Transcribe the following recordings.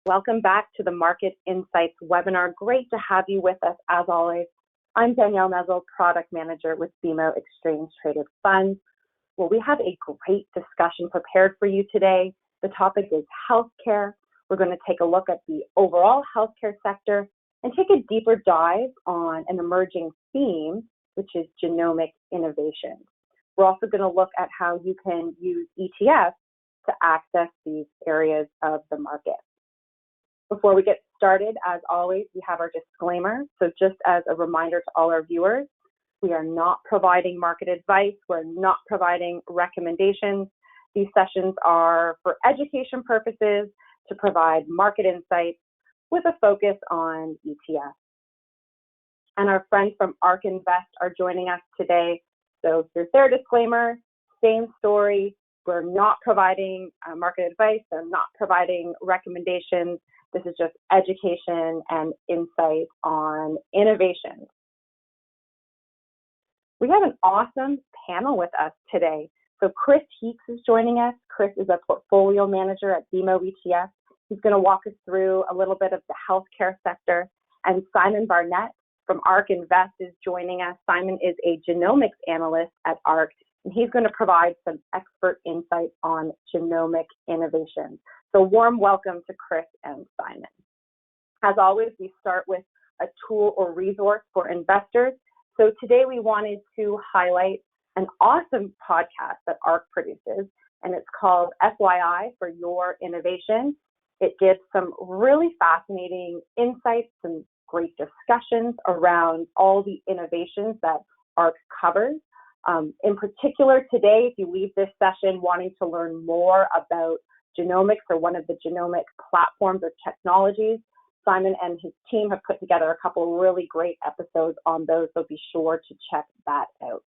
Welcome back to the Market Insights webinar. Great to have you with us as always. I'm Danielle Mezel, Product Manager with BMO Exchange Traded Funds. Well, we have a great discussion prepared for you today. The topic is healthcare. We're going to take a look at the overall healthcare sector and take a deeper dive on an emerging theme, which is genomic innovation. We're also going to look at how you can use ETFs to access these areas of the market. Before we get started, as always, we have our disclaimer. So just as a reminder to all our viewers, we are not providing market advice. We're not providing recommendations. These sessions are for education purposes to provide market insights with a focus on ETFs. And our friends from ARK Invest are joining us today. So here's their disclaimer, same story. We're not providing market advice. They're not providing recommendations. This is just education and insight on innovation. We have an awesome panel with us today. So Chris Heeks is joining us. Chris is a portfolio manager at BMO ETFs. He's going to walk us through a little bit of the healthcare sector. And Simon Barnett from ARK Invest is joining us. Simon is a genomics analyst at ARK, and he's going to provide some expert insight on genomic innovation. So warm welcome to Chris and Simon. As always, we start with a tool or resource for investors. So today we wanted to highlight an awesome podcast that ARK produces, and it's called FYI for Your Innovation. It gives some really fascinating insights and great discussions around all the innovations that ARK covers. In particular today, if you leave this session wanting to learn more about genomics or one of the genomic platforms or technologies, Simon and his team have put together a couple of really great episodes on those, so be sure to check that out.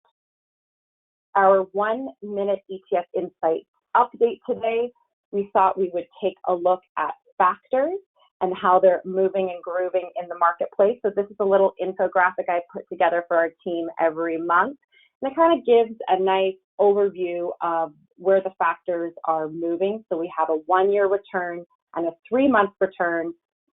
Our 1-minute ETF Insights update today, we thought we would take a look at factors and how they're moving and grooving in the marketplace. So this is a little infographic I put together for our team every month. And it kind of gives a nice overview of where the factors are moving. So we have a 1-year return and a 3-month return.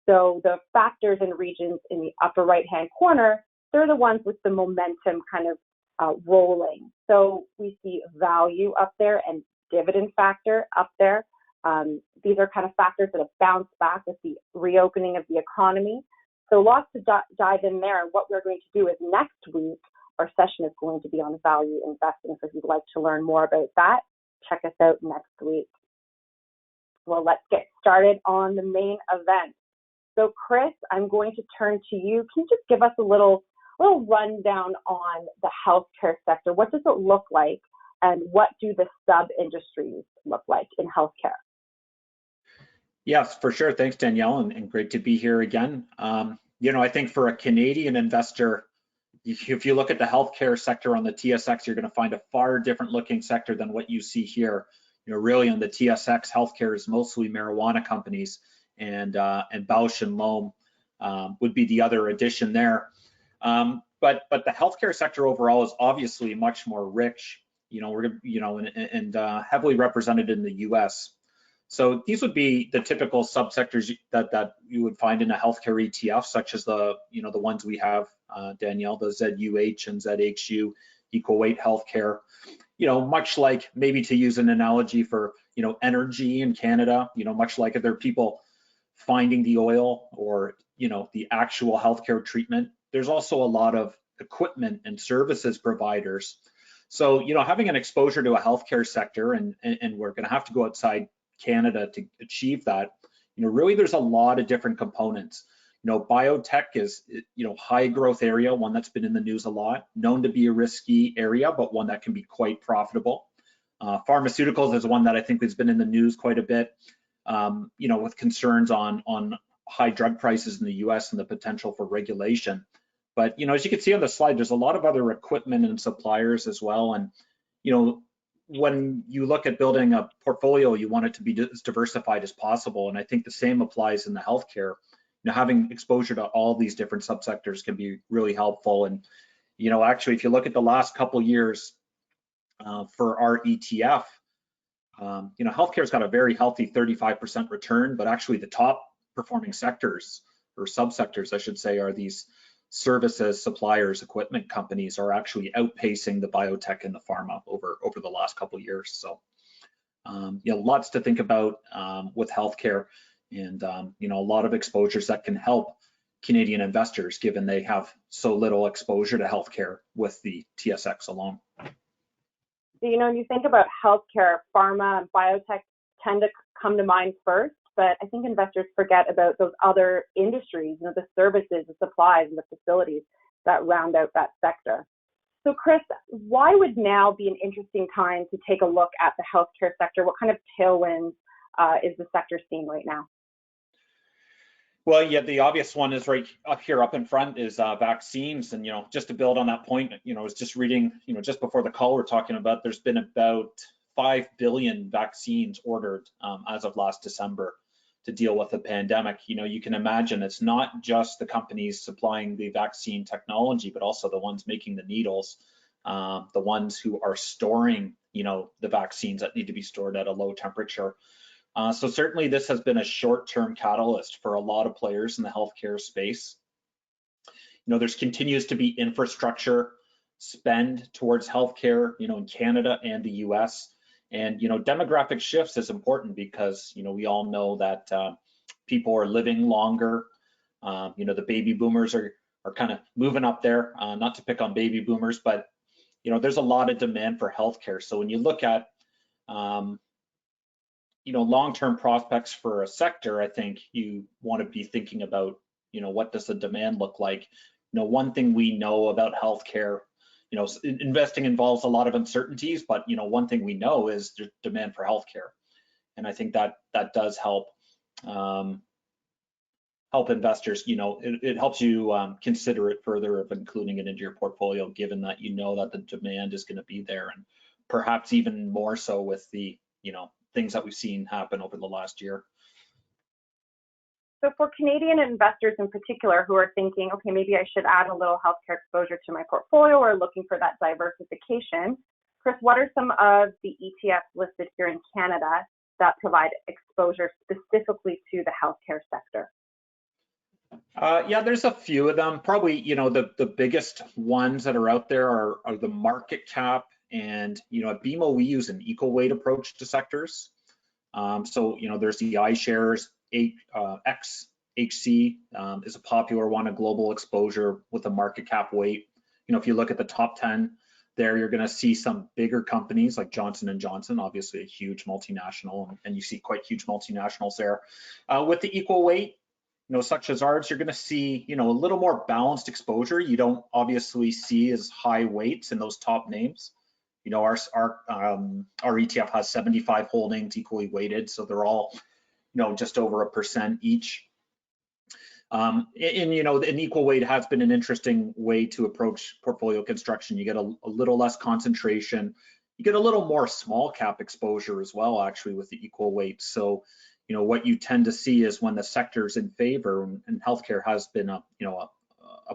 So the factors and regions in the upper right-hand corner, they're the ones with the momentum kind of rolling. So we see value up there and dividend factor up there. These are kind of factors that have bounced back with the reopening of the economy. So lots to dive in there. And what we're going to do is next week, our session is going to be on value investing. So if you'd like to learn more about that, check us out next week. Well, let's get started on the main event. So Chris, I'm going to turn to you. Can you just give us a little rundown on the healthcare sector? What does it look like, and what do the sub-industries look like in healthcare? Yes, for sure. Thanks, Danielle, and great to be here again. I think for a Canadian investor, if you look at the healthcare sector on the TSX, you're going to find a far different looking sector than what you see here. Really on the TSX, healthcare is mostly marijuana companies, and Bausch and Lomb would be the other addition there. But the healthcare sector overall is obviously much more rich, and heavily represented in the U.S. So these would be the typical subsectors that you would find in a healthcare ETF, such as the ones we have, Danielle, the ZUH and ZHU, equal weight healthcare. Much like, maybe to use an analogy for energy in Canada, much like if there are people finding the oil or the actual healthcare treatment, there's also a lot of equipment and services providers. So having an exposure to a healthcare sector, and we're going to have to go outside Canada to achieve that, really there's a lot of different components. Biotech is high growth area, one that's been in the news a lot, known to be a risky area, but one that can be quite profitable. Pharmaceuticals is one that I think has been in the news quite a bit, with concerns on high drug prices in the US and the potential for regulation. But as you can see on the slide, there's a lot of other equipment and suppliers as well. And when you look at building a portfolio, you want it to be as diversified as possible. And I think the same applies in the healthcare. Having exposure to all these different subsectors can be really helpful. And actually, if you look at the last couple of years for our ETF, healthcare's got a very healthy 35% return, but actually the top performing sectors, or subsectors, I should say, are these services, suppliers, equipment companies are actually outpacing the biotech and the pharma over the last couple of years. So, lots to think about with healthcare, and a lot of exposures that can help Canadian investors, given they have so little exposure to healthcare with the TSX alone. When you think about healthcare, pharma, and biotech tend to come to mind first, but I think investors forget about those other industries, the services, the supplies, and the facilities that round out that sector. So Chris, why would now be an interesting time to take a look at the healthcare sector? What kind of tailwinds is the sector seeing right now? Well, yeah, the obvious one is right up here, up in front, is vaccines. And, just to build on that point, I was just reading, just before the call we're talking about, there's been about 5 billion vaccines ordered as of last December to deal with the pandemic. You can imagine it's not just the companies supplying the vaccine technology, but also the ones making the needles, the ones who are storing, the vaccines that need to be stored at a low temperature. So certainly this has been a short-term catalyst for a lot of players in the healthcare space. There's continues to be infrastructure spend towards healthcare, in Canada and the US. And, demographic shifts is important because, we all know that people are living longer. The baby boomers are kind of moving up there, not to pick on baby boomers, but, there's a lot of demand for healthcare. So when you look at long-term prospects for a sector, I think you want to be thinking about, what does the demand look like? One thing we know about healthcare, investing involves a lot of uncertainties, but, one thing we know is the demand for healthcare. And I think that does help investors. It helps you consider it further of including it into your portfolio, given that that the demand is going to be there, and perhaps even more so with the, things that we've seen happen over the last year. So for Canadian investors in particular who are thinking, okay, maybe I should add a little healthcare exposure to my portfolio, or looking for that diversification, Chris, what are some of the ETFs listed here in Canada that provide exposure specifically to the healthcare sector? Yeah, there's a few of them. Probably, the biggest ones that are out there are the market cap. And, at BMO, we use an equal weight approach to sectors. So, there's the iShares XHC is a popular one, a global exposure with a market cap weight. If you look at the top 10 there, you're going to see some bigger companies like Johnson & Johnson, obviously a huge multinational, and you see quite huge multinationals there. With the equal weight, such as ours, you're going to see, a little more balanced exposure. You don't obviously see as high weights in those top names. Our ETF has 75 holdings equally weighted, so they're all, just over 1% each. And an equal weight has been an interesting way to approach portfolio construction. You get a little less concentration. You get a little more small cap exposure as well, actually, with the equal weight. So, what you tend to see is when the sector's in favor, and healthcare has been a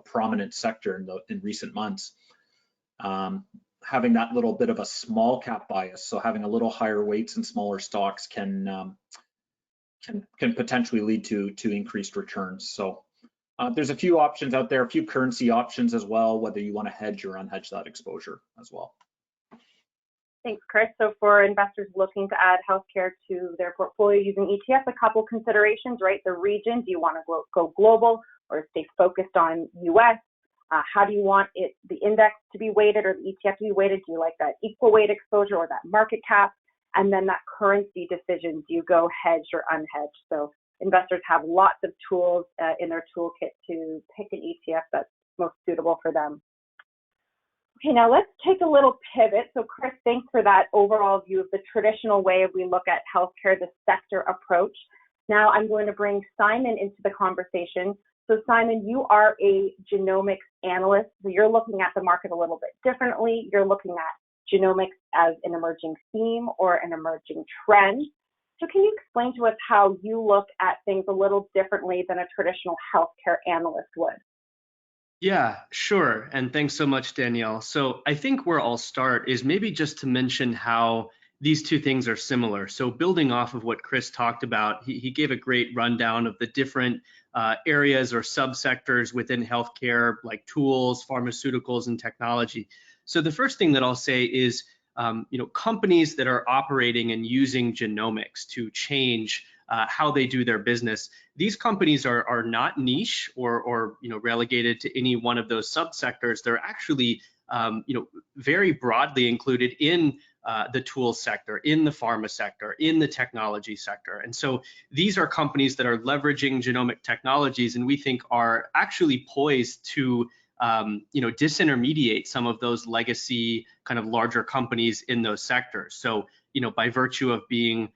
prominent sector in recent months. Having that little bit of a small cap bias, so having a little higher weights and smaller stocks can potentially lead to increased returns. So there's a few options out there, a few currency options as well, whether you want to hedge or unhedge that exposure as well. Thanks, Chris. So for investors looking to add healthcare to their portfolio using ETFs, a couple considerations, right? The region, do you want to go global or stay focused on US? How do you want the index to be weighted or the ETF to be weighted? Do you like that equal weight exposure or that market cap? And then that currency decision, do you go hedged or unhedged? So investors have lots of tools in their toolkit to pick an ETF that's most suitable for them. Okay, now let's take a little pivot. So Chris, thanks for that overall view of the traditional way we look at healthcare, the sector approach. Now I'm going to bring Simon into the conversation. So Simon, you are a genomics analyst. So you're looking at the market a little bit differently. You're looking at genomics as an emerging theme or an emerging trend. So can you explain to us how you look at things a little differently than a traditional healthcare analyst would? Yeah, sure. And thanks so much, Danielle. So I think where I'll start is maybe just to mention how these two things are similar. So building off of what Chris talked about, he gave a great rundown of the different areas or subsectors within healthcare, like tools, pharmaceuticals, and technology. So the first thing that I'll say is, companies that are operating and using genomics to change how they do their business, these companies are not niche or relegated to any one of those subsectors. They're actually very broadly included in the tools sector, in the pharma sector, in the technology sector. And so these are companies that are leveraging genomic technologies, and we think are actually poised to disintermediate some of those legacy kind of larger companies in those sectors. So, by virtue of being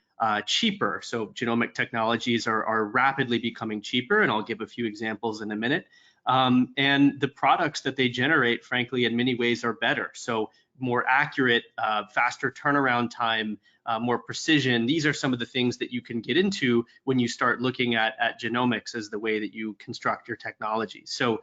cheaper, so genomic technologies are rapidly becoming cheaper, and I'll give a few examples in a minute. And the products that they generate, frankly, in many ways are better. So more accurate, faster turnaround time, more precision. These are some of the things that you can get into when you start looking at genomics as the way that you construct your technology. So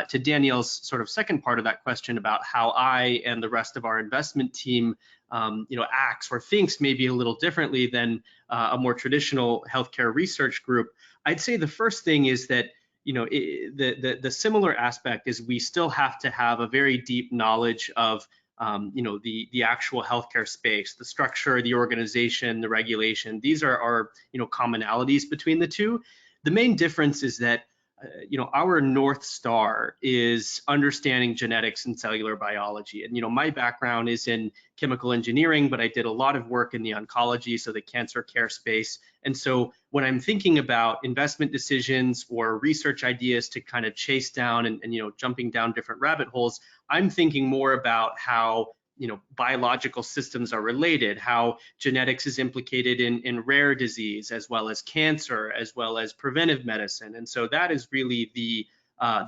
to Danielle's sort of second part of that question about how I and the rest of our investment team acts or thinks maybe a little differently than a more traditional healthcare research group, I'd say the first thing is that the similar aspect is we still have to have a very deep knowledge of the actual healthcare space, the structure, the organization, the regulation. These are commonalities between the two. The main difference is that our North Star is understanding genetics and cellular biology. And, my background is in chemical engineering, but I did a lot of work in the oncology, so the cancer care space. And so when I'm thinking about investment decisions or research ideas to kind of chase down and jumping down different rabbit holes, I'm thinking more about how biological systems are related, how genetics is implicated in rare disease, as well as cancer, as well as preventive medicine. And so that is really the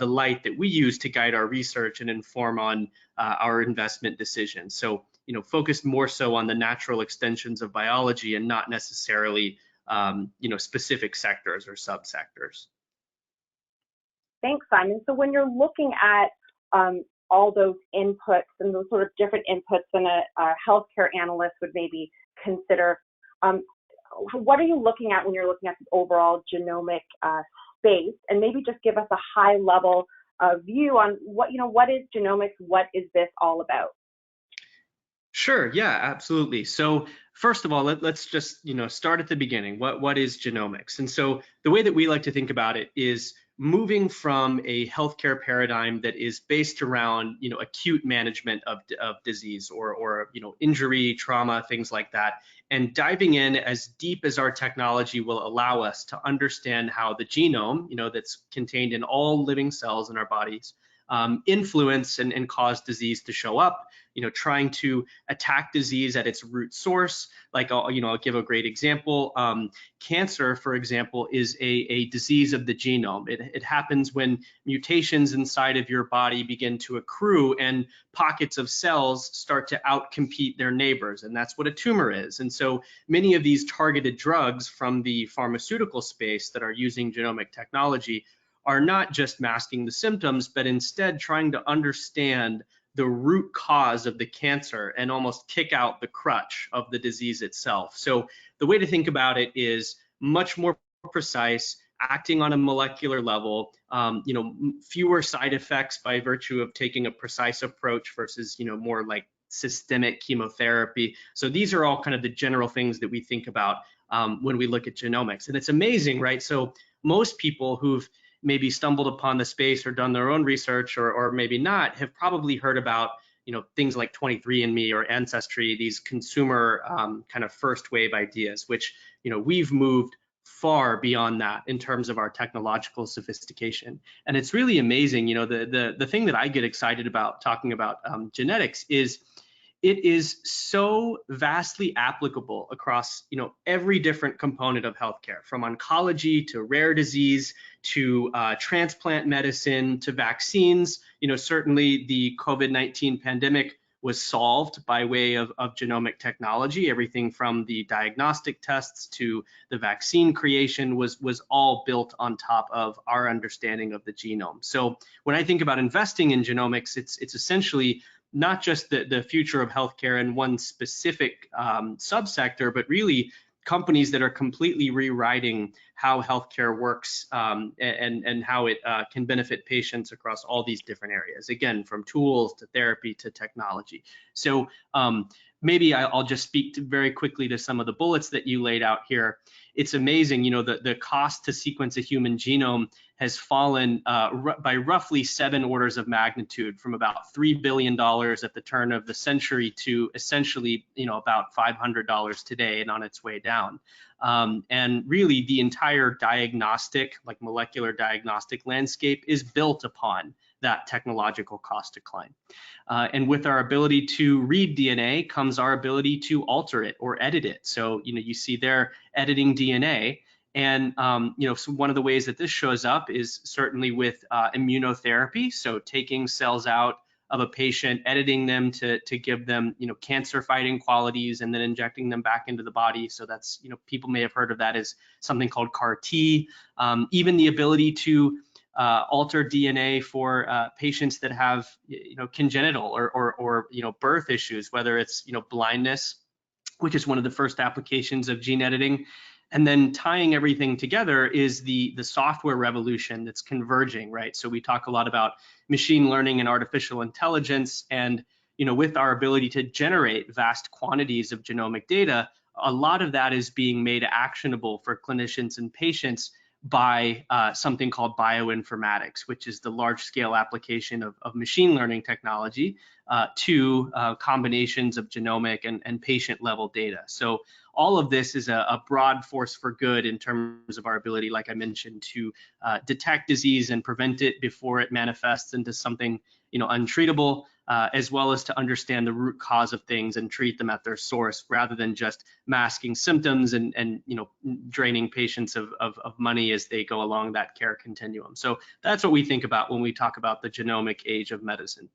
light that we use to guide our research and inform on our investment decisions. So, focused more so on the natural extensions of biology and not necessarily, specific sectors or subsectors. Thanks, Simon. So when you're looking at all those inputs and those sort of different inputs than a healthcare analyst would maybe consider, what are you looking at when you're looking at the overall genomic space? And maybe just give us a high level view on what is genomics, what is this all about? Sure, yeah, absolutely. So first of all, let's just start at the beginning. What is genomics? And so the way that we like to think about it is moving from a healthcare paradigm that is based around acute management of disease or injury, trauma, things like that, and diving in as deep as our technology will allow us to understand how the genome, that's contained in all living cells in our bodies, influence and cause disease to show up, trying to attack disease at its root source. Like I'll give a great example. Cancer, for example, is a disease of the genome. It happens when mutations inside of your body begin to accrue and pockets of cells start to outcompete their neighbors, and that's what a tumor is. And so many of these targeted drugs from the pharmaceutical space that are using genomic technology are not just masking the symptoms, but instead trying to understand the root cause of the cancer and almost kick out the crutch of the disease itself. So the way to think about it is much more precise, acting on a molecular level, fewer side effects by virtue of taking a precise approach versus, more like systemic chemotherapy. So these are all kind of the general things that we think about when we look at genomics. And it's amazing, right? So most people who've maybe stumbled upon the space or done their own research or maybe not have probably heard about things like 23andMe or Ancestry, these consumer kind of first wave ideas, which we've moved far beyond that in terms of our technological sophistication. And it's really amazing. The thing that I get excited about talking about genetics is it is so vastly applicable across every different component of healthcare, from oncology to rare disease to transplant medicine to vaccines. Certainly the COVID-19 pandemic was solved by way of genomic technology. Everything from the diagnostic tests to the vaccine creation was all built on top of our understanding of the genome. So when I think about investing in genomics, it's essentially not just the future of healthcare in one specific subsector, but really companies that are completely rewriting how healthcare works and how it can benefit patients across all these different areas, again, from tools to therapy to technology. So maybe I'll just speak very quickly to some of the bullets that you laid out here. It's amazing, the cost to sequence a human genome has fallen by roughly 7 orders of magnitude, from about $3 billion at the turn of the century to essentially, about $500 today, and on its way down. And really, the entire diagnostic, like molecular diagnostic landscape, is built upon that technological cost decline. And with our ability to read DNA comes our ability to alter it or edit it. So, you see there editing DNA. And, so one of the ways that this shows up is certainly with immunotherapy. So taking cells out of a patient, editing them to give them, cancer fighting qualities, and then injecting them back into the body. So that's, people may have heard of that as something called CAR T. Even the ability to alter DNA for patients that have, congenital or birth issues, whether it's, blindness, which is one of the first applications of gene editing. And then tying everything together is the software revolution that's converging, right? So we talk a lot about machine learning and artificial intelligence, and with our ability to generate vast quantities of genomic data, a lot of that is being made actionable for clinicians and patients by something called bioinformatics, which is the large-scale application of machine learning technology to combinations of genomic and patient-level data. So all of this is a broad force for good in terms of our ability, like I mentioned, to detect disease and prevent it before it manifests into something untreatable, as well as to understand the root cause of things and treat them at their source, rather than just masking symptoms and draining patients of money as they go along that care continuum. So that's what we think about when we talk about the genomic age of medicine.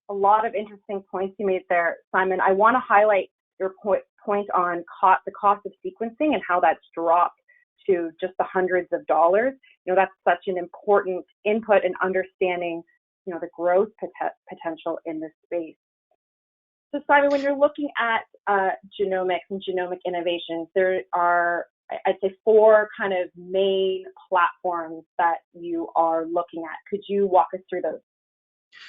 A lot of interesting points you made there, Simon. I want to highlight your point on the cost of sequencing and how that's dropped to just the hundreds of dollars. That's such an important input in understanding the growth potential in this space. So Simon, when you're looking at genomics and genomic innovations, there are, I'd say, 4 kind of main platforms that you are looking at. Could you walk us through those?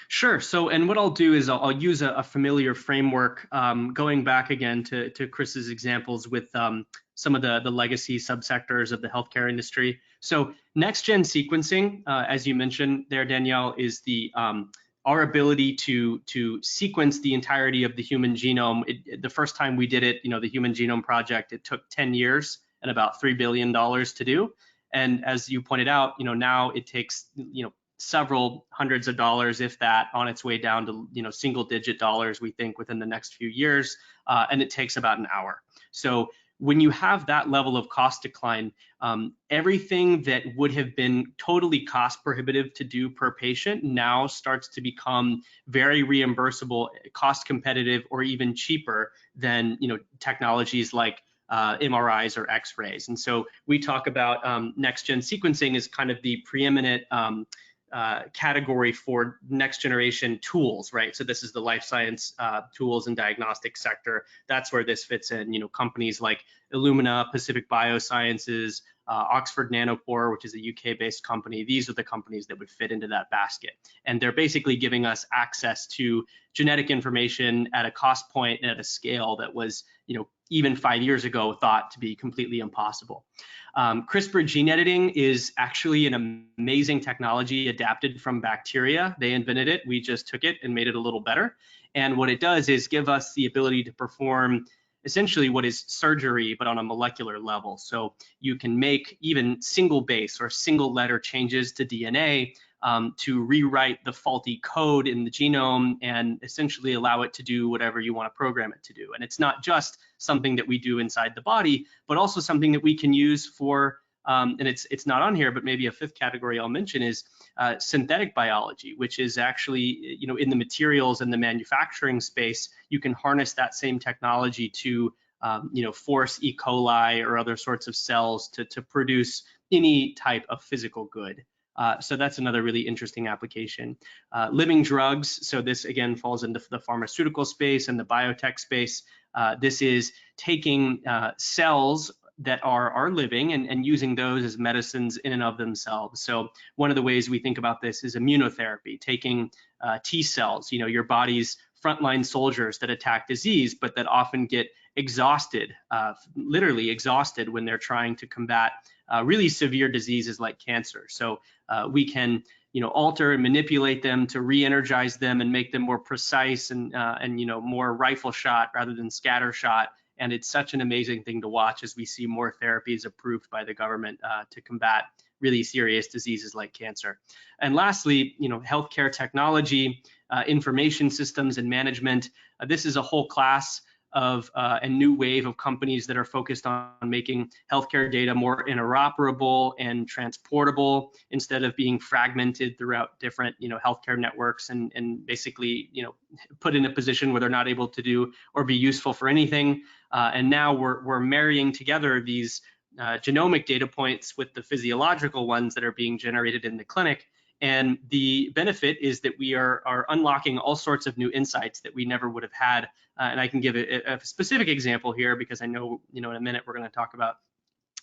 Sure. So, and what I'll do is I'll use a familiar framework, going back again to Chris's examples with some of the legacy subsectors of the healthcare industry. So next-gen sequencing, as you mentioned there, Danielle, is our ability to sequence the entirety of the human genome. The first time we did it, the Human Genome Project, it took 10 years and about $3 billion to do. And as you pointed out, now it takes, several hundreds of dollars, if that, on its way down to single-digit dollars, we think, within the next few years, and it takes about an hour. So when you have that level of cost decline, everything that would have been totally cost prohibitive to do per patient now starts to become very reimbursable, cost competitive, or even cheaper than technologies like MRIs or X-rays. And so we talk about next-gen sequencing as kind of the preeminent category for next generation tools, right? So this is the life science tools and diagnostic sector. That's where this fits in. Companies like Illumina, Pacific Biosciences, Oxford Nanopore, which is a UK-based company. These are the companies that would fit into that basket. And they're basically giving us access to genetic information at a cost point and at a scale that was, even 5 years ago thought to be completely impossible. CRISPR gene editing is actually an amazing technology adapted from bacteria. They invented it. We just took it and made it a little better. And what it does is give us the ability to perform essentially what is surgery, but on a molecular level. So you can make even single base or single letter changes to DNA to rewrite the faulty code in the genome and essentially allow it to do whatever you want to program it to do. And it's not just something that we do inside the body, but also something that we can use for, and it's not on here, but maybe a 5th category I'll mention is synthetic biology, which is actually, in the materials and the manufacturing space, you can harness that same technology to, force E. coli or other sorts of cells to produce any type of physical good. So that's another really interesting application. Living drugs, so this again falls into the pharmaceutical space and the biotech space. This is taking cells that are living and using those as medicines in and of themselves. So one of the ways we think about this is immunotherapy, taking T cells, your body's frontline soldiers that attack disease, but that often get exhausted, literally exhausted when they're trying to combat really severe diseases like cancer. So we can alter and manipulate them to re-energize them and make them more precise and more rifle shot rather than scatter shot. And it's such an amazing thing to watch as we see more therapies approved by the government to combat really serious diseases like cancer. And lastly, healthcare technology, information systems and management. This is a whole class of a new wave of companies that are focused on making healthcare data more interoperable and transportable instead of being fragmented throughout different healthcare networks and basically put in a position where they're not able to do or be useful for anything. And now we're marrying together these genomic data points with the physiological ones that are being generated in the clinic. And the benefit is that we are unlocking all sorts of new insights that we never would have had. And I can give a specific example here because I know, in a minute we're going to talk about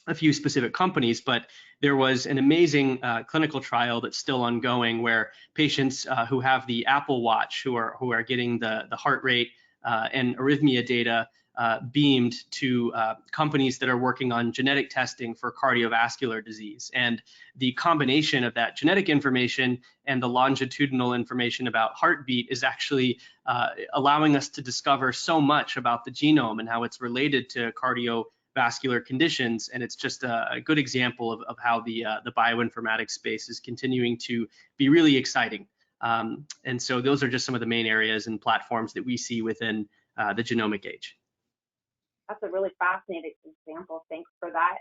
a few specific companies, but there was an amazing clinical trial that's still ongoing where patients who have the Apple Watch, who are getting the heart rate and arrhythmia data beamed to companies that are working on genetic testing for cardiovascular disease. And the combination of that genetic information and the longitudinal information about heartbeat is actually allowing us to discover so much about the genome and how it's related to cardiovascular conditions. And it's just a good example of how the bioinformatics space is continuing to be really exciting. And so those are just some of the main areas and platforms that we see within the genomic age. That's a really fascinating example. Thanks for that.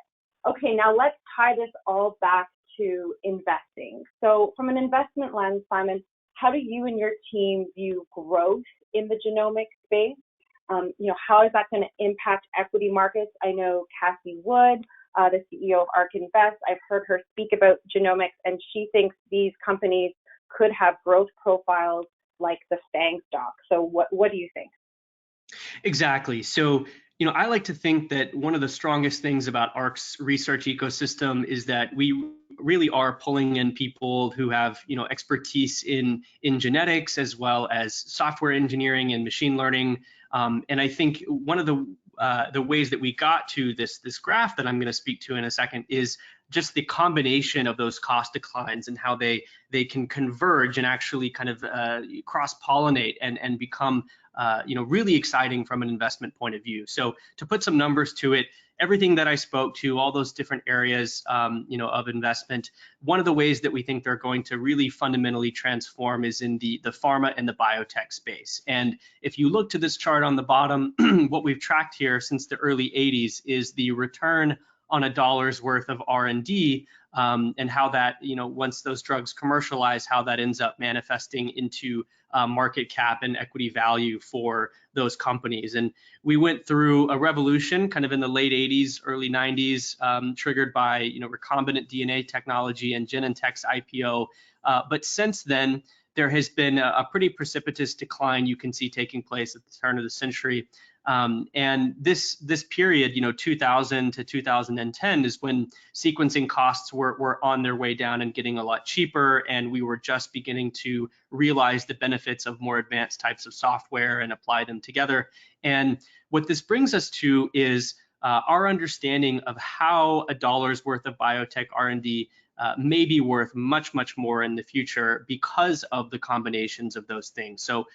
Okay, now let's tie this all back to investing. So from an investment lens, Simon, how do you and your team view growth in the genomic space? How is that going to impact equity markets? I know Cassie Wood, the CEO of ARK Invest, I've heard her speak about genomics, and she thinks these companies could have growth profiles like the FANG stock. So what do you think? Exactly. So, I like to think that one of the strongest things about ARK's research ecosystem is that we really are pulling in people who have, expertise in genetics as well as software engineering and machine learning. And I think one of the ways that we got to this graph that I'm going to speak to in a second is just the combination of those cost declines and how they can converge and actually kind of cross-pollinate and become really exciting from an investment point of view. So to put some numbers to it, everything that I spoke to, all those different areas of investment, one of the ways that we think they're going to really fundamentally transform is in the pharma and the biotech space. And if you look to this chart on the bottom, what we've tracked here since the early 80s is the return on a dollar's worth of R&D and how that, once those drugs commercialize, how that ends up manifesting into market cap and equity value for those companies. And we went through a revolution kind of in the late 80s, early 90s, triggered by, recombinant DNA technology and Genentech's IPO. But since then, there has been a pretty precipitous decline you can see taking place at the turn of the century. And this period, 2000 to 2010 is when sequencing costs were on their way down and getting a lot cheaper, and we were just beginning to realize the benefits of more advanced types of software and apply them together. And what this brings us to is our understanding of how a dollar's worth of biotech R&D may be worth much, much more in the future because of the combinations of those things. So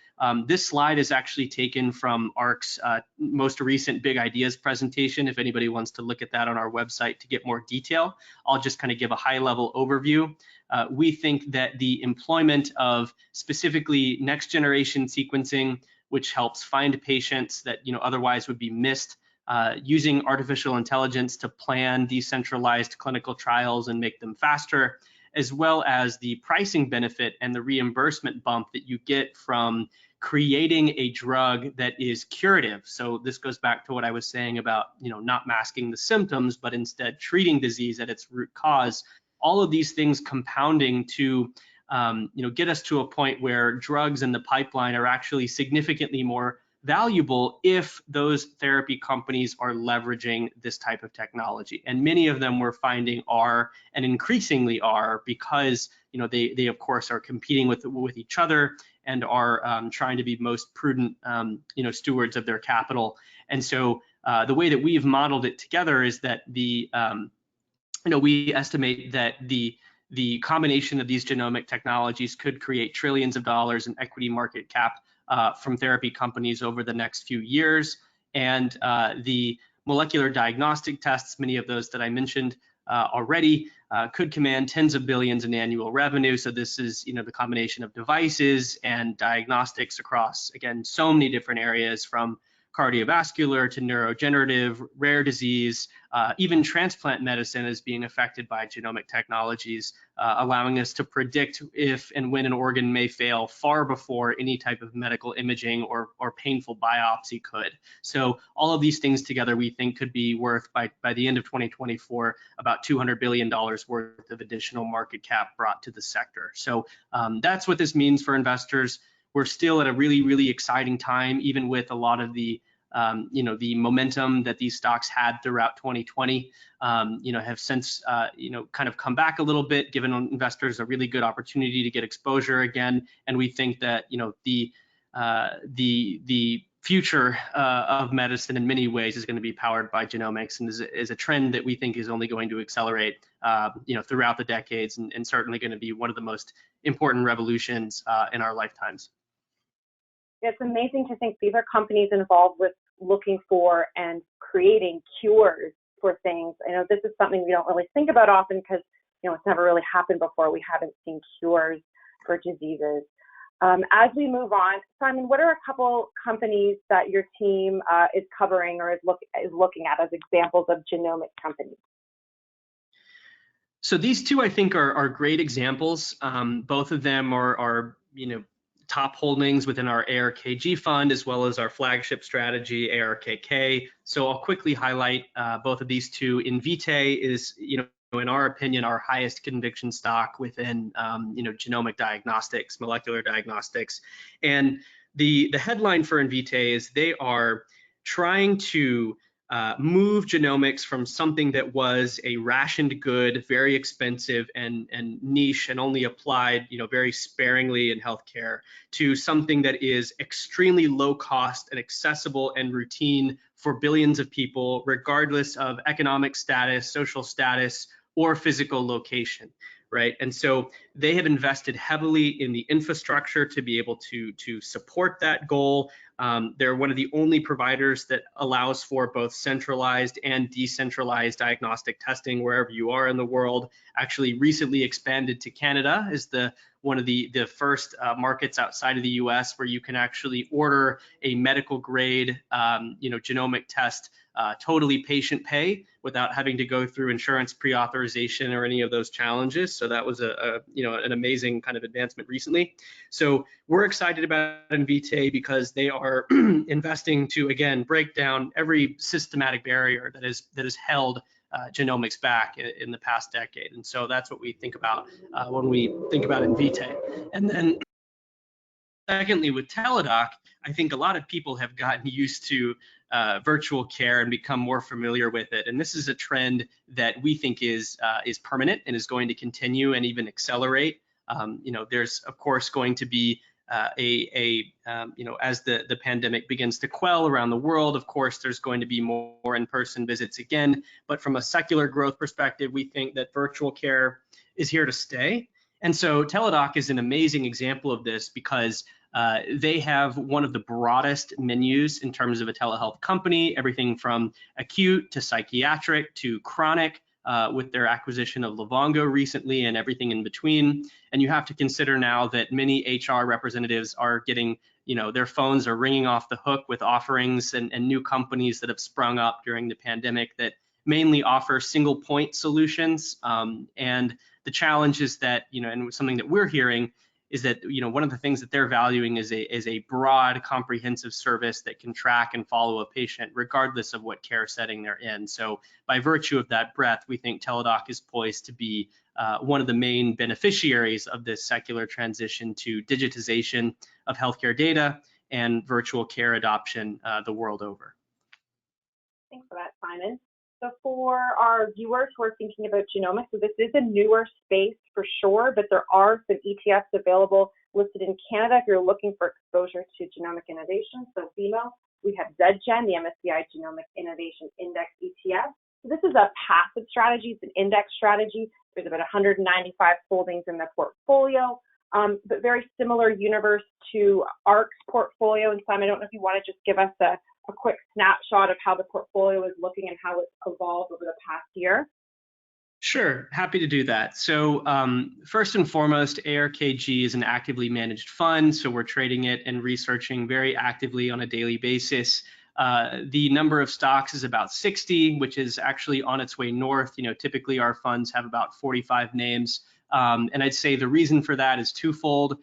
this slide is actually taken from ARK's most recent Big Ideas presentation. If anybody wants to look at that on our website to get more detail, I'll just kind of give a high-level overview. We think that the employment of specifically next-generation sequencing, which helps find patients that otherwise would be missed, using artificial intelligence to plan decentralized clinical trials and make them faster, as well as the pricing benefit and the reimbursement bump that you get from creating a drug that is curative. So this goes back to what I was saying about, not masking the symptoms, but instead treating disease at its root cause. all of these things compounding to get us to a point where drugs in the pipeline are actually significantly more valuable if those therapy companies are leveraging this type of technology. And many of them we're finding are, and increasingly are, because they of course are competing with each other and are trying to be most prudent stewards of their capital. And so the way that we've modeled it together is that we estimate that the combination of these genomic technologies could create trillions of dollars in equity market cap from therapy companies over the next few years. And the molecular diagnostic tests, many of those that I mentioned already, could command tens of billions in annual revenue. So this is, the combination of devices and diagnostics across, again, so many different areas, from cardiovascular to neurodegenerative, rare disease, even transplant medicine is being affected by genomic technologies, allowing us to predict if and when an organ may fail far before any type of medical imaging or painful biopsy could. So all of these things together, we think, could be worth, by the end of 2024, about $200 billion worth of additional market cap brought to the sector. So that's what this means for investors. We're still at a really, really exciting time, even with a lot of the the momentum that these stocks had throughout 2020, have since, kind of come back a little bit, given investors a really good opportunity to get exposure again. And we think that, the future of medicine in many ways is going to be powered by genomics, and is a trend that we think is only going to accelerate, throughout the decades, and certainly going to be one of the most important revolutions in our lifetimes. It's amazing to think these are companies involved with looking for and creating cures for things. I know this is something we don't really think about often because, it's never really happened before. We haven't seen cures for diseases. As we move on, Simon, what are a couple companies that your team is covering or is looking at as examples of genomic companies? So these two, I think, are great examples. Both of them are top holdings within our ARKG fund, as well as our flagship strategy, ARKK. So I'll quickly highlight both of these two. Invitae is, in our opinion, our highest conviction stock within, genomic diagnostics, molecular diagnostics. And the headline for Invitae is they are trying to move genomics from something that was a rationed good, very expensive and niche, and only applied, very sparingly in healthcare, to something that is extremely low cost and accessible and routine for billions of people, regardless of economic status, social status, or physical location. Right. And so they have invested heavily in the infrastructure to be able to support that goal. They're one of the only providers that allows for both centralized and decentralized diagnostic testing wherever you are in the world. Actually recently expanded to Canada as one of the first markets outside of the US where you can actually order a medical grade genomic test totally patient pay without having to go through insurance pre-authorization or any of those challenges. So that was an amazing kind of advancement recently. So we're excited about Invitae because they are investing to, again, break down every systematic barrier that has held genomics back in the past decade. And so that's what we think about when we think about Invitae. And then secondly, with Teladoc, I think a lot of people have gotten used to virtual care and become more familiar with it. And this is a trend that we think is permanent and is going to continue and even accelerate. There's of course going to be as the pandemic begins to quell around the world, of course, there's going to be more in-person visits again. But from a secular growth perspective, we think that virtual care is here to stay. And so Teladoc is an amazing example of this because they have one of the broadest menus in terms of a telehealth company, everything from acute to psychiatric to chronic, with their acquisition of Livongo recently and everything in between. And you have to consider now that many HR representatives are getting, their phones are ringing off the hook with offerings and new companies that have sprung up during the pandemic that mainly offer single point solutions. And the challenge is that, and something that we're hearing is that, one of the things that they're valuing is a broad, comprehensive service that can track and follow a patient regardless of what care setting they're in. So by virtue of that breadth, we think Teladoc is poised to be one of the main beneficiaries of this secular transition to digitization of healthcare data and virtual care adoption the world over. Thanks for that, Simon. So for our viewers who are thinking about genomics, so this is a newer space for sure, but there are some ETFs available listed in Canada if you're looking for exposure to genomic innovation. So BMO, we have ZGen, the MSCI Genomic Innovation Index ETF. So this is a passive strategy, it's an index strategy. There's about 195 holdings in the portfolio, but very similar universe to ARK's portfolio. And Simon, I don't know if you want to just give us a quick snapshot of how the portfolio is looking and how it's evolved over the past year. Sure, happy to do that. So first and foremost, ARKG is an actively managed fund, so we're trading it and researching very actively on a daily basis. The number of stocks is about 60, which is actually on its way north. Typically our funds have about 45 names, and I'd say the reason for that is twofold.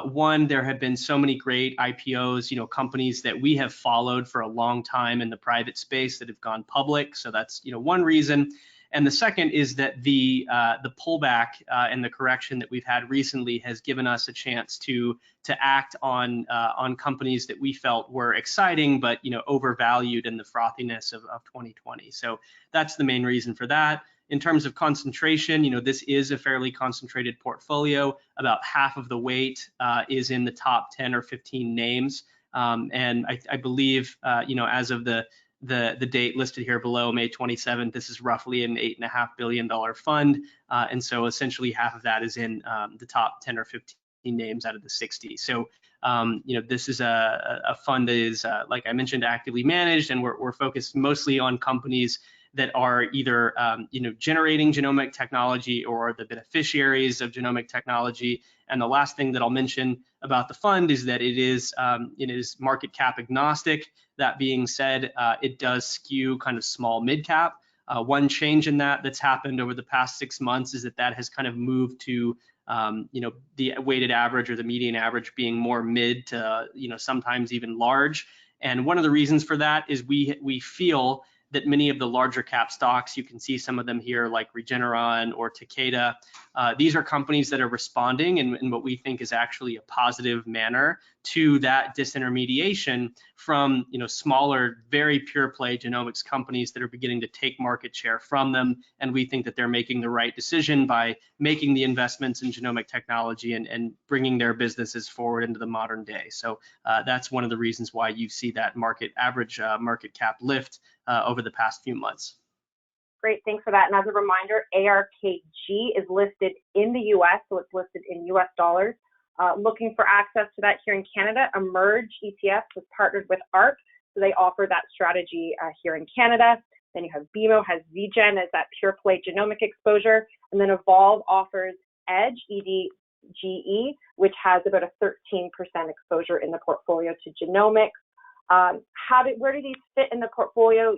One, there have been so many great IPOs, companies that we have followed for a long time in the private space that have gone public. So that's, one reason. And the second is that the pullback and the correction that we've had recently has given us a chance to act on companies that we felt were exciting, but overvalued in the frothiness of 2020. So that's the main reason for that. In terms of concentration, this is a fairly concentrated portfolio. About half of the weight is in the top 10 or 15 names. And I believe, as of the date listed here below, May 27th, this is roughly an $8.5 billion fund. And so essentially half of that is in the top 10 or 15 names out of the 60. So, this is a fund that is, like I mentioned, actively managed, and we're focused mostly on companies that are either generating genomic technology or the beneficiaries of genomic technology. And the last thing that I'll mention about the fund is that it is market cap agnostic. That being said, it does skew kind of small mid cap. One change in that's happened over the past 6 months is that has kind of moved to the weighted average or the median average being more mid to sometimes even large. And one of the reasons for that is we feel that many of the larger cap stocks, you can see some of them here like Regeneron or Takeda, these are companies that are responding in what we think is actually a positive manner to that disintermediation from smaller, very pure play genomics companies that are beginning to take market share from them. And we think that they're making the right decision by making the investments in genomic technology and bringing their businesses forward into the modern day. So that's one of the reasons why you see that average market cap lift over the past few months. Great, thanks for that. And as a reminder, ARKG is listed in the US, so it's listed in US dollars. Looking for access to that here in Canada, Emerge ETFs was partnered with ARK, so they offer that strategy here in Canada. Then you have BMO has ZGen as that pure play genomic exposure, and then Evolve offers Edge, EDGE, which has about a 13% exposure in the portfolio to genomics. Where do these fit in the portfolio?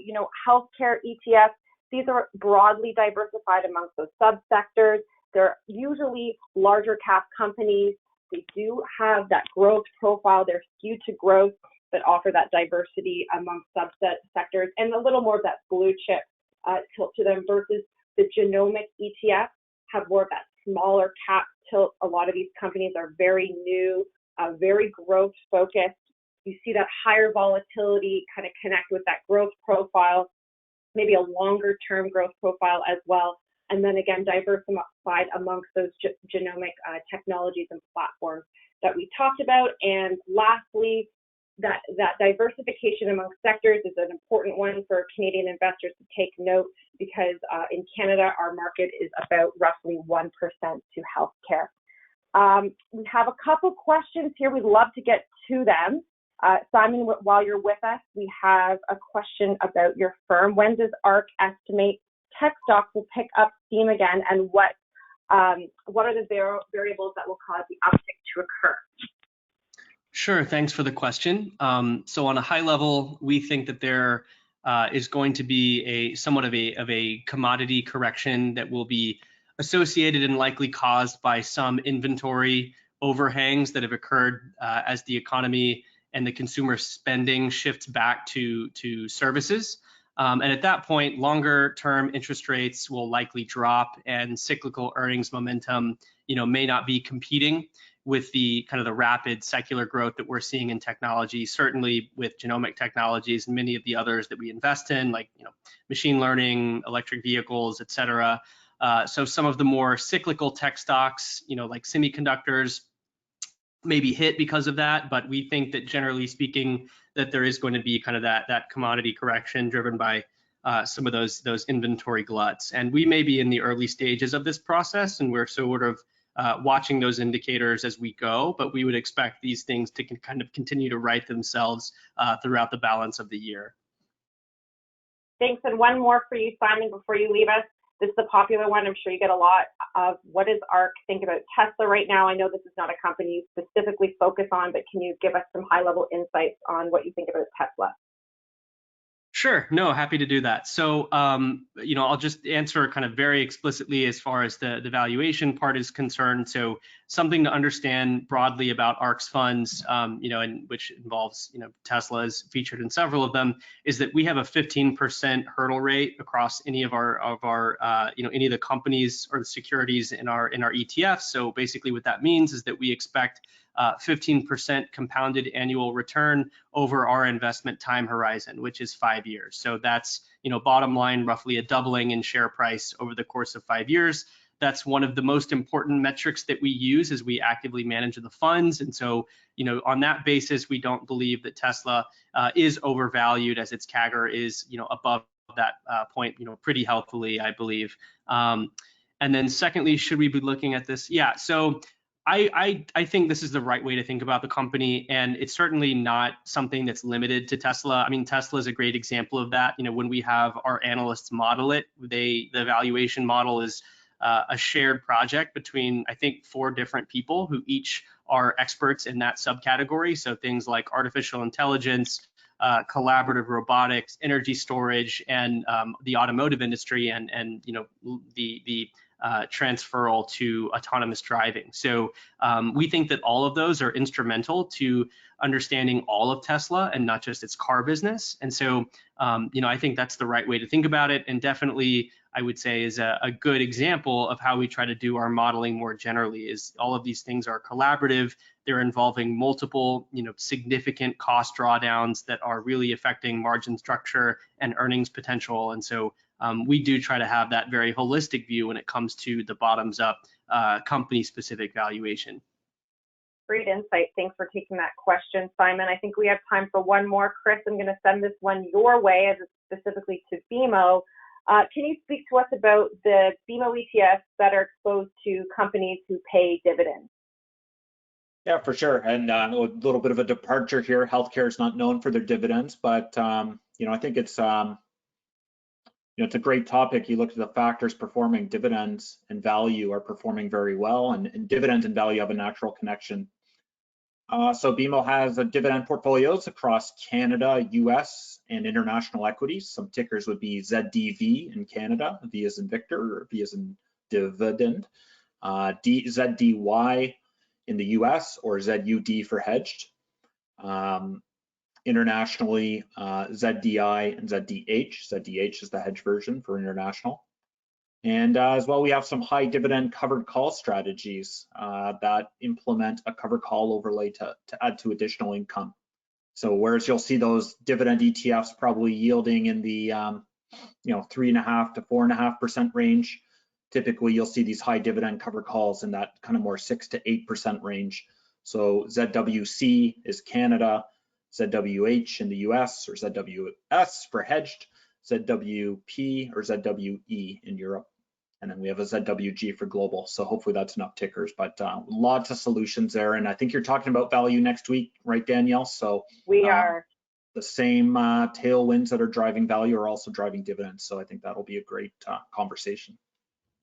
Healthcare ETFs, these are broadly diversified amongst those subsectors. They're usually larger cap companies. They do have that growth profile. They're skewed to growth, but offer that diversity among subset sectors and a little more of that blue chip tilt to them versus the genomic ETFs have more of that smaller cap tilt. A lot of these companies are very new, very growth focused. You see that higher volatility kind of connect with that growth profile, maybe a longer term growth profile as well. And then again, diversified amongst those genomic technologies and platforms that we talked about. And lastly, that diversification amongst sectors is an important one for Canadian investors to take note because in Canada, our market is about roughly 1% to healthcare. We have a couple questions here. We'd love to get to them. Simon, while you're with us, we have a question about your firm. When does ARK estimate tech stocks will pick up steam again, and what are the variables that will cause the uptick to occur? Sure, thanks for the question. So on a high level, we think that there is going to be somewhat of a commodity correction that will be associated and likely caused by some inventory overhangs that have occurred as the economy and the consumer spending shifts back to services. And at that point, longer term interest rates will likely drop and cyclical earnings momentum, may not be competing with the kind of the rapid secular growth that we're seeing in technology, certainly with genomic technologies and many of the others that we invest in, like, machine learning, electric vehicles, et cetera. So some of the more cyclical tech stocks, like semiconductors, may be hit because of that, but we think that generally speaking, that there is going to be kind of that commodity correction driven by some of those inventory gluts. And we may be in the early stages of this process, and we're sort of watching those indicators as we go, but we would expect these things to kind of continue to right themselves throughout the balance of the year. Thanks. And one more for you, Simon, before you leave us. This is a popular one. I'm sure you get a lot of. What does ARK think about Tesla right now? I know this is not a company you specifically focus on, but can you give us some high-level insights on what you think about Tesla? Sure. No, happy to do that. So, I'll just answer kind of very explicitly as far as the valuation part is concerned. So something to understand broadly about ARK's funds, and which involves, Tesla is featured in several of them, is that we have a 15% hurdle rate across any of our any of the companies or the securities in our ETFs. So basically what that means is that we expect 15% compounded annual return over our investment time horizon, which is 5 years. So that's, bottom line, roughly a doubling in share price over the course of 5 years. That's one of the most important metrics that we use as we actively manage the funds. And so, on that basis, we don't believe that Tesla is overvalued, as its CAGR is, above that point, pretty healthily, I believe. And then secondly, should we be looking at this? Yeah, so I think this is the right way to think about the company, and it's certainly not something that's limited to Tesla. I mean, Tesla is a great example of that. When we have our analysts model it, the valuation model is a shared project between, I think, 4 different people who each are experts in that subcategory. So things like artificial intelligence, collaborative robotics, energy storage, and the automotive industry, and the transferal to autonomous driving. So we think that all of those are instrumental to understanding all of Tesla and not just its car business. And so, I think that's the right way to think about it. And definitely, I would say, is a good example of how we try to do our modeling more generally. Is all of these things are collaborative. They're involving multiple, significant cost drawdowns that are really affecting margin structure and earnings potential. And so we do try to have that very holistic view when it comes to the bottoms up company-specific valuation. Great insight. Thanks for taking that question, Simon. I think we have time for one more. Chris, I'm going to send this one your way, as it's specifically to BMO. Can you speak to us about the BMO ETFs that are exposed to companies who pay dividends? Yeah, for sure. And a little bit of a departure here. Healthcare is not known for their dividends, but I think it's it's a great topic. You look at the factors performing. Dividends and value are performing very well, and dividends and value have a natural connection. So BMO has dividend portfolios across Canada, US, and international equities. Some tickers would be ZDV in Canada, V as in Victor, or V as in dividend, ZDY in the US, or ZUD for hedged. Internationally, ZDI and ZDH. ZDH is the hedge version for international. And as well, we have some high dividend covered call strategies that implement a covered call overlay to add to additional income. So whereas you'll see those dividend ETFs probably yielding in the 3.5% to 4.5% range, typically you'll see these high dividend covered calls in that kind of more 6 to 8% range. So ZWC is Canada, ZWH in the US, or ZWS for hedged, ZWP or ZWE in Europe. And then we have a ZWG for global. So hopefully that's enough tickers, but lots of solutions there. And I think you're talking about value next week, right, Danielle? So we are. The same tailwinds that are driving value are also driving dividends. So I think that'll be a great conversation.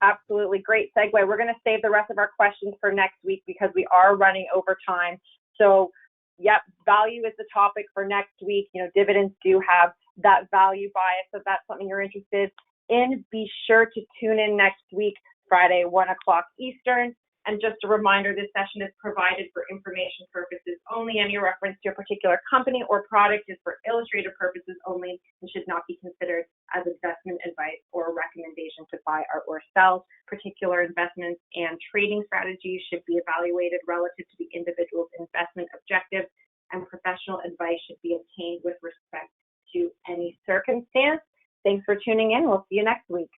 Absolutely. Great segue. We're going to save the rest of our questions for next week because we are running over time. So yep, value is the topic for next week. Dividends do have that value bias. So if that's something you're interested in, be sure to tune in next week, Friday, 1 o'clock Eastern. And just a reminder, this session is provided for information purposes only. Any reference to a particular company or product is for illustrative purposes only and should not be considered as investment advice or a recommendation to buy or sell. Particular investments and trading strategies should be evaluated relative to the individual's investment objectives, and professional advice should be obtained with respect to any circumstance. Thanks for tuning in. We'll see you next week.